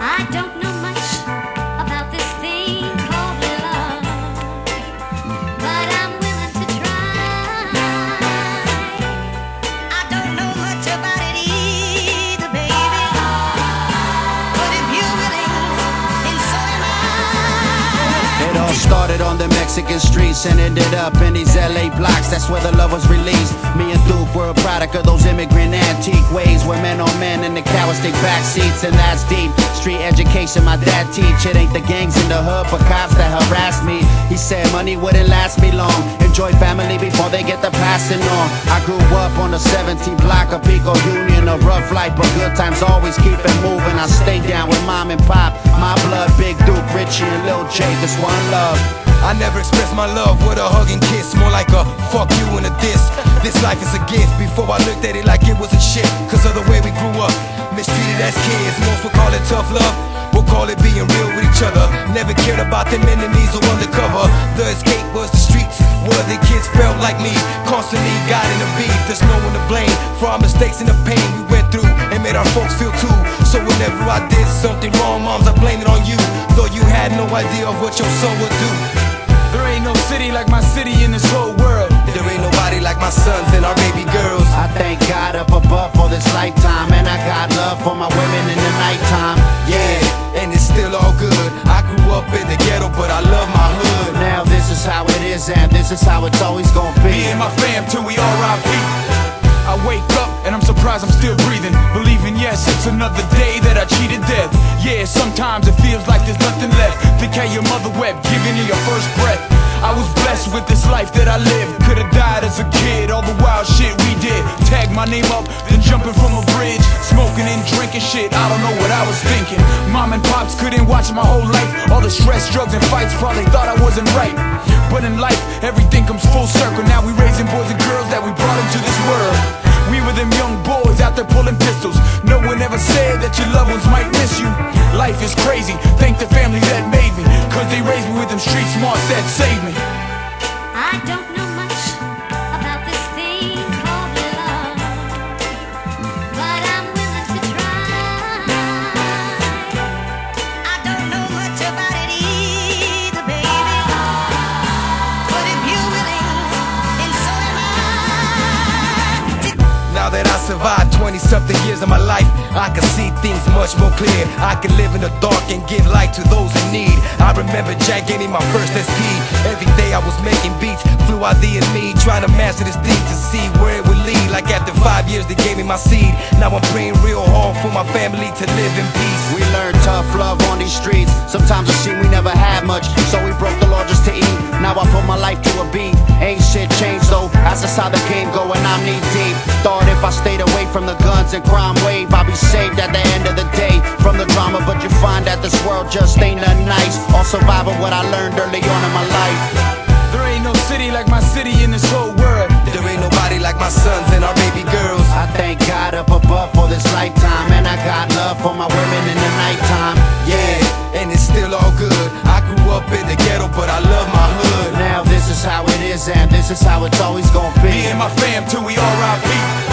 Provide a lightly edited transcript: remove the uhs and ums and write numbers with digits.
I don't know much about this thing called love, but I'm willing to try. I don't know much about it either, baby, but if you're willing, then so am I. It all started on the Mexican streets and ended up in these LA blocks. That's where the love was released. Me and Duke were a product of those immigrant antique ways, where men on men in the cowards take back seats, and that's deep. Street education my dad teach. It ain't the gangs in the hood but cops that harass me. He said money wouldn't last me long. Enjoy family before they get the passing on. I grew up on the 17th block of Pico Union. A rough life but good times always keep it moving. I stay down with mom and pop. My blood, Big Duke, Richie and Lil J. This one love. I never expressed my love with a hug and kiss, more like a fuck you and a diss. This life is a gift. Before I looked at it like it was a shit, cause of the way we grew up, mistreated as kids. Most would call it tough love, we'll call it being real with each other. Never cared about them enemies or undercover. The escape was the streets, where the kids felt like me, constantly got in the beef. There's no one to blame for our mistakes and the pain we went through, and made our folks feel too. So whenever I did something wrong, moms, I blame it on you, though you had no idea of what your son would do. There ain't no city like my city in this whole world. There ain't nobody like my sons and our baby girls. I thank God up above for this lifetime, and I got love for my women in the nighttime. Yeah, and it's still all good. I grew up in the ghetto, but I love my hood. Now this is how it is, and this is how it's always gonna be. Me and my fam till we R.I.P. I wake up and I'm surprised I'm still breathing, believing yes, it's another day that I cheated death. Yeah, sometimes it feels like there's nothing left. Think how your mother wept, giving you your first breath. I was blessed with this life that I lived. Could've died as a kid, all the wild shit we did. Tag my name up, then jumping from a bridge, smoking and drinking shit, I don't know what I was thinking. Mom and pops couldn't watch my whole life. All the stress, drugs and fights probably thought I wasn't right. But in life, everything comes full circle. Now we raising boys and girls that we brought into this world. We were them young boys out there pulling pistols. No one ever said that your loved ones might miss you. Life is crazy, thank the family that made me, cause they raised me with them street smarts that saved me. I don't know much about this thing called love, but I'm willing to try. I don't know much about it either, baby, but if you're willing, then so am I. Now that I survived 20-something years of my life, I can see things much more clear. I can live in the dark and give light to those in need. I remember Jack gave me my first SP. Every day I was making beats, flew out the and me, trying to master this thing to see where it would lead. Like after 5 years they gave me my seed. Now I'm praying real hard for my family to live in peace. We learned tough love on these streets. Sometimes it seemed we never had much, so we broke the law just to eat. Now I put my life to a beat. Ain't shit changed though, that's just how the game go, and I'm knee deep. Thought if I stayed away from the guns and crime wave, I'd be saved at the end of the day from the drama. But you find that this world just ain't nothing nice. All surviving what I learned early on in my life. There ain't no city like my city in this whole world. There ain't nobody like my sons and our baby girls. I thank God up above for this lifetime, and I got love for my women in the nighttime. Yeah, and it's still all good. I grew up in the ghetto, but I love my hood. Now this is how it is, and this is how it's always gonna be. Me and my fam till we R.I.P.